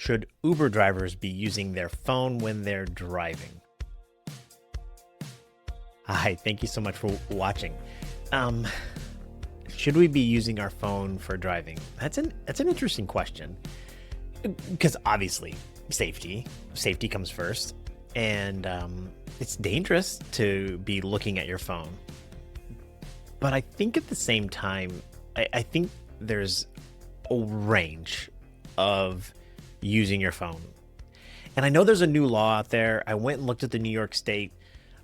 Should Uber drivers be using their phone when they're driving? Hi, thank you so much for watching. Um, should we be using our phone for driving? That's an interesting question because obviously safety comes first, and it's dangerous to be looking at your phone. But I think at the same time, I think there's a range of using your phone. And I know there's a new law out there. I went and looked at the New York State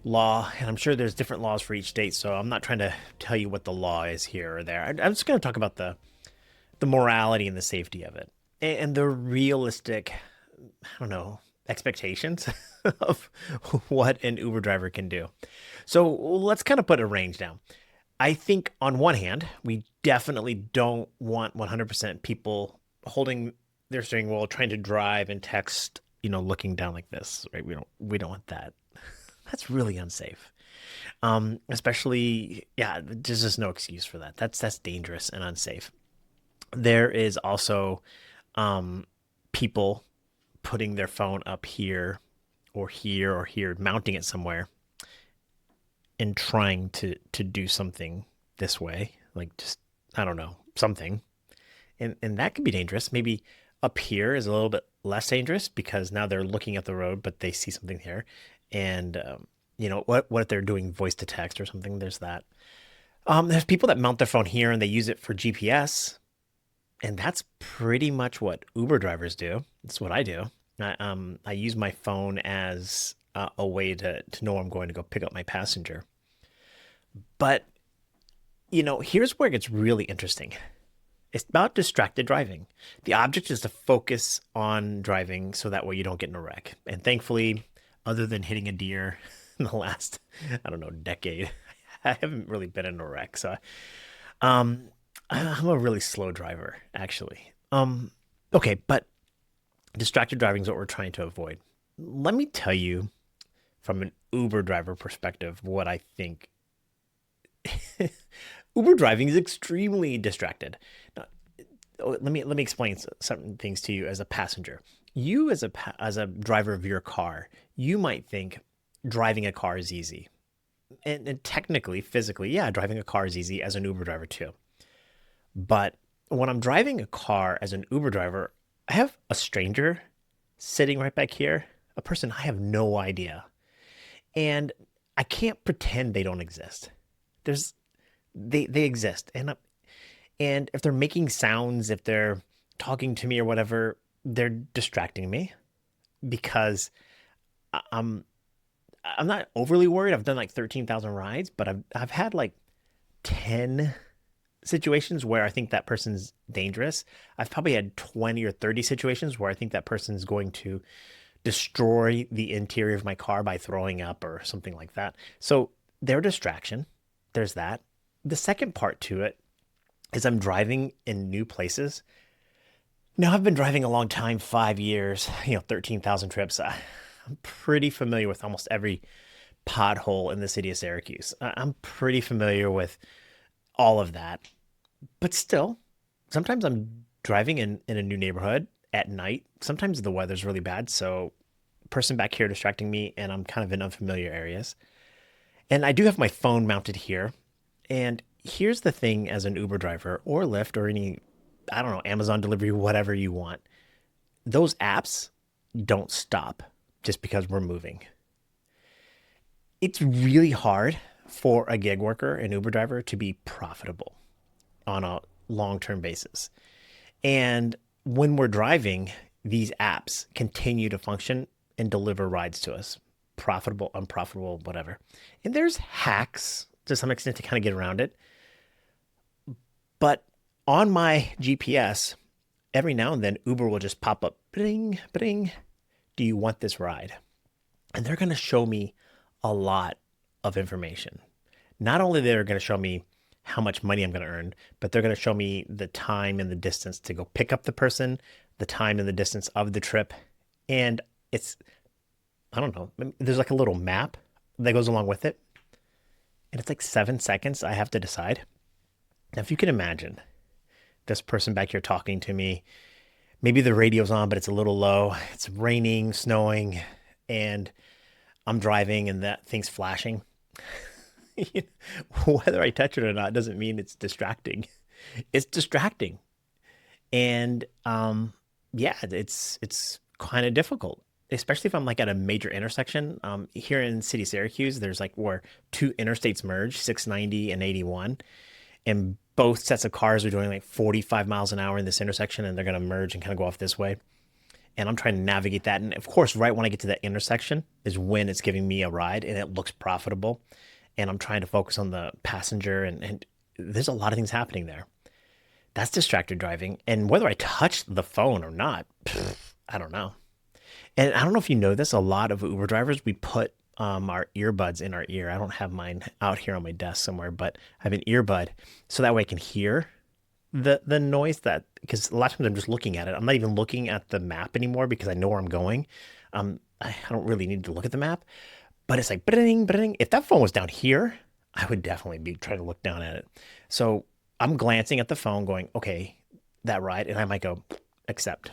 law, and I'm sure there's different laws for each state. So I'm not trying to tell you what the law is here or there. I'm just going to talk about the morality and the safety of it and the realistic, I don't know, expectations of what an Uber driver can do. So let's kind of put a range down. I think on one hand, we definitely don't want 100% people holding their steering wheel, trying to drive and text, looking down like this, right? We don't want that. That's really unsafe. Especially, yeah, there's just no excuse for that. That's dangerous and unsafe. There is also people putting their phone up here or here or here, mounting it somewhere and trying to do something this way, like just, I don't know, something. And that could be dangerous. Maybe up here is a little bit less dangerous because now they're looking at the road, but they see something here. And, what if they're doing voice to text or something? There's that. There's people that mount their phone here and they use it for GPS. And that's pretty much what Uber drivers do. That's what I do. I use my phone as a way to know I'm going to go pick up my passenger. But, here's where it gets really interesting. It's about distracted driving. The object is to focus on driving so that way you don't get in a wreck. And thankfully, other than hitting a deer in the last, I don't know, decade, I haven't really been in a wreck. So I'm a really slow driver, actually. Okay, but distracted driving is what we're trying to avoid. Let me tell you from an Uber driver perspective what I think. Uber driving is extremely distracted. Now, let me explain some things to you as a passenger. You as a driver of your car, you might think driving a car is easy. And technically, physically, yeah, driving a car is easy as an Uber driver too. But when I'm driving a car as an Uber driver, I have a stranger sitting right back here, a person I have no idea. And I can't pretend they don't exist. They exist. And if they're making sounds, if they're talking to me or whatever, they're distracting me because I'm not overly worried. I've done like 13,000 rides, but I've had like 10 situations where I think that person's dangerous. I've probably had 20 or 30 situations where I think that person's going to destroy the interior of my car by throwing up or something like that. So they're a distraction. There's that. The second part to it is I'm driving in new places. Now, I've been driving a long time, 5 years, 13,000 trips. I'm pretty familiar with almost every pothole in the city of Syracuse. I'm pretty familiar with all of that. But still, sometimes I'm driving in a new neighborhood at night. Sometimes the weather's really bad, so person back here distracting me, and I'm kind of in unfamiliar areas. And I do have my phone mounted here. And here's the thing as an Uber driver or Lyft or any, I don't know, Amazon delivery, whatever you want. Those apps don't stop just because we're moving. It's really hard for a gig worker, an Uber driver, to be profitable on a long-term basis. And when we're driving, these apps continue to function and deliver rides to us, profitable, unprofitable, whatever. And there's hacks to some extent to kind of get around it. But on my GPS, every now and then Uber will just pop up, bling, bling, do you want this ride? And they're going to show me a lot of information. Not only they're going to show me how much money I'm going to earn, but they're going to show me the time and the distance to go pick up the person, the time and the distance of the trip. And it's, I don't know, there's like a little map that goes along with it. And it's like 7 seconds I have to decide. Now, if you can imagine this person back here talking to me, Maybe the radio's on, but it's a little low. It's raining, snowing, and I'm driving and that thing's flashing. Whether I touch it or not doesn't mean it's distracting. It's distracting. And yeah, it's kind of difficult, especially if I'm like at a major intersection. Here in city Syracuse, there's like where two interstates merge, 690 and 81, and both sets of cars are doing like 45 miles an hour in this intersection, and they're going to merge and kind of go off this way. And I'm trying to navigate that. And of course, right when I get to that intersection is when it's giving me a ride and it looks profitable. And I'm trying to focus on the passenger, and there's a lot of things happening there. That's distracted driving. And whether I touch the phone or not, I don't know. And I don't know if you know this, a lot of Uber drivers, we put our earbuds in our ear. I don't have mine out here on my desk somewhere, but I have an earbud so that way I can hear the noise that, because a lot of times I'm just looking at it. I'm not even looking at the map anymore because I know where I'm going. I don't really need to look at the map, but it's like bring, bring. If that phone was down here, I would definitely be trying to look down at it. So I'm glancing at the phone, going, okay, that ride, and I might go accept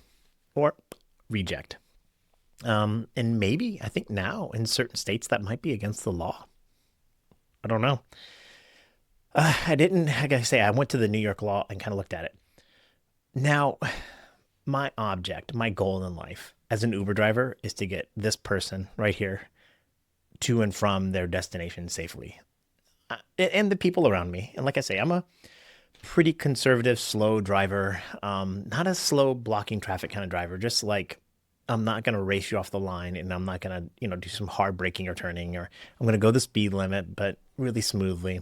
or reject. And maybe I think now in certain states that might be against the law. I don't know. I didn't, I gotta say, I went to the New York law and kind of looked at it. Now, my object, my goal in life as an Uber driver is to get this person right here to and from their destination safely. And the people around me. And like I say, I'm a pretty conservative, slow driver. Not a slow blocking traffic kind of driver. Just like I'm not gonna race you off the line, and I'm not gonna, do some hard braking or turning, or I'm gonna go the speed limit, but really smoothly.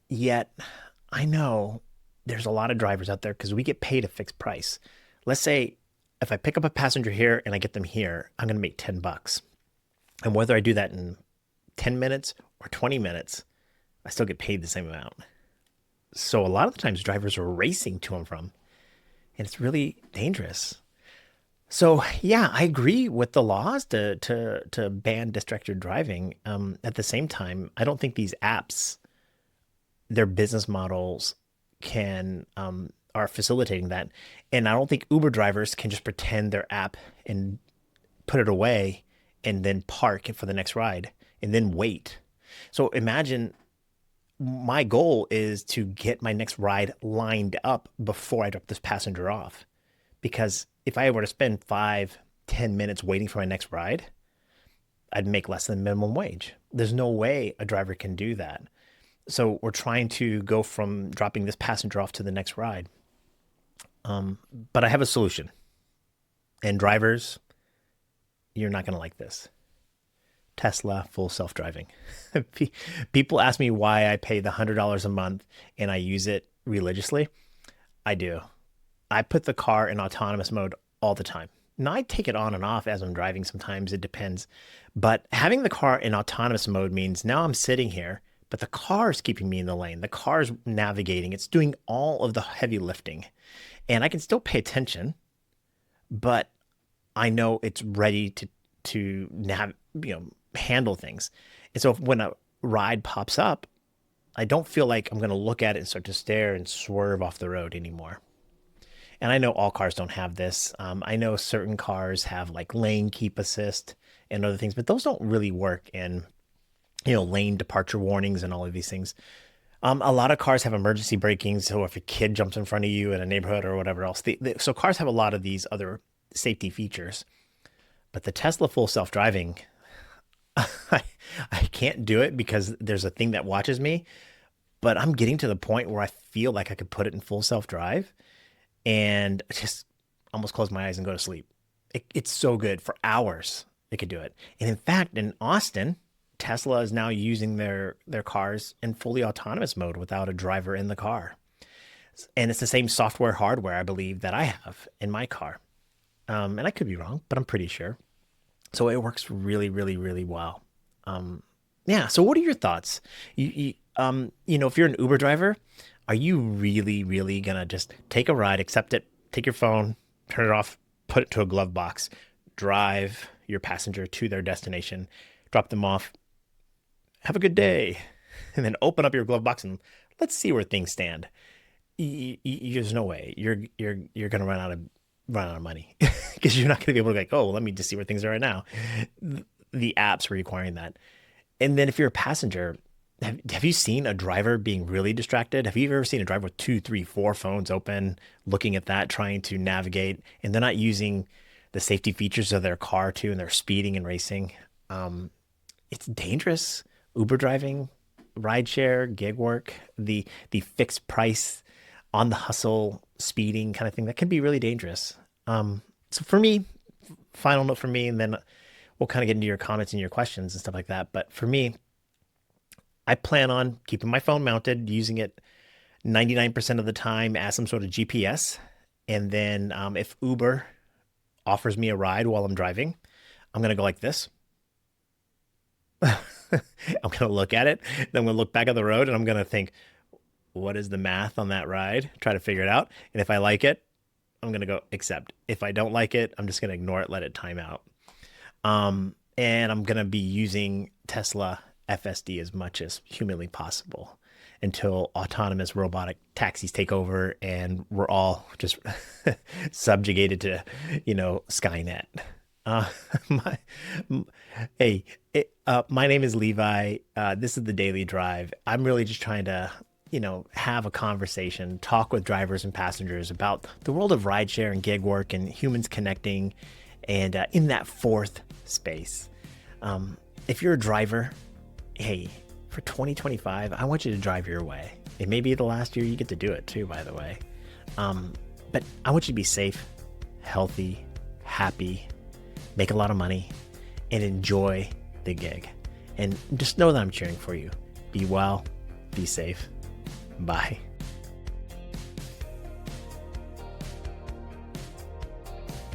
Yet, I know there's a lot of drivers out there because we get paid a fixed price. Let's say if I pick up a passenger here and I get them here, I'm gonna make $10. And whether I do that in 10 minutes or 20 minutes, I still get paid the same amount. So a lot of the times drivers are racing to and from, and it's really dangerous. So yeah, I agree with the laws to ban distracted driving. At the same time, I don't think these apps, their business models can are facilitating that, and I don't think Uber drivers can just pretend their app and put it away and then park for the next ride and then wait. So imagine my goal is to get my next ride lined up before I drop this passenger off. Because if I were to spend 5, 10 minutes waiting for my next ride, I'd make less than minimum wage. There's no way a driver can do that. So we're trying to go from dropping this passenger off to the next ride. But I have a solution. And drivers, you're not going to like this. Tesla full self-driving. People ask me why I pay the $100 a month and I use it religiously. I do. I put the car in autonomous mode all the time. Now I take it on and off as I'm driving. Sometimes it depends. But having the car in autonomous mode means now I'm sitting here, but the car is keeping me in the lane. The car is navigating. It's doing all of the heavy lifting. And I can still pay attention, but I know it's ready to handle things. And so when a ride pops up, I don't feel like I'm going to look at it and start to stare and swerve off the road anymore. And I know all cars don't have this. I know certain cars have like lane keep assist and other things, but those don't really work in, lane departure warnings and all of these things. A lot of cars have emergency braking, so if a kid jumps in front of you in a neighborhood or whatever else, so cars have a lot of these other safety features. But the Tesla full self-driving, I, I can't do it because there's a thing that watches me. But I'm getting to the point where I feel like I could put it in full self-drive and just almost close my eyes and go to sleep. It's so good for hours. It could do it. And in fact, in Austin, Tesla is now using their cars in fully autonomous mode without a driver in the car. And it's the same software hardware, I believe, that I have in my car. And I could be wrong, but I'm pretty sure. So it works really, really, really well. Yeah. So what are your thoughts? If you're an Uber driver, are you really, really gonna just take a ride, accept it, take your phone, turn it off, put it to a glove box, drive your passenger to their destination, drop them off, have a good day, and then open up your glove box and let's see where things stand? There's no way you're gonna run out of money because you're not gonna be able to be like, oh, let me just see where things are right now. The apps are requiring that. And then if you're a passenger, have you seen a driver being really distracted? Have you ever seen a driver with two, three, four phones open, looking at that, trying to navigate, and they're not using the safety features of their car too, and they're speeding and racing? Um, it's dangerous. Uber driving, rideshare, gig work, the fixed price on the hustle, speeding kind of thing, that can be really dangerous. So for me, final note for me, and then we'll kind of get into your comments and your questions and stuff like that. But for me, I plan on keeping my phone mounted, using it 99% of the time as some sort of GPS. And then if Uber offers me a ride while I'm driving, I'm going to go like this. I'm going to look at it. Then I'm going to look back at the road and I'm going to think, what is the math on that ride? Try to figure it out. And if I like it, I'm going to go accept. If I don't like it, I'm just going to ignore it, let it time out. And I'm going to be using Tesla FSD as much as humanly possible until autonomous robotic taxis take over and we're all just subjugated to, Skynet. Uh, my, hey, my name is Levi. This is the Daily Drive. I'm really just trying to, have a conversation, talk with drivers and passengers about the world of rideshare and gig work and humans connecting and in that fourth space. If you're a driver, hey, for 2025, I want you to drive your way. It may be the last year you get to do it too, by the way. But I want you to be safe, healthy, happy, make a lot of money, and enjoy the gig. And just know that I'm cheering for you. Be well, be safe. Bye.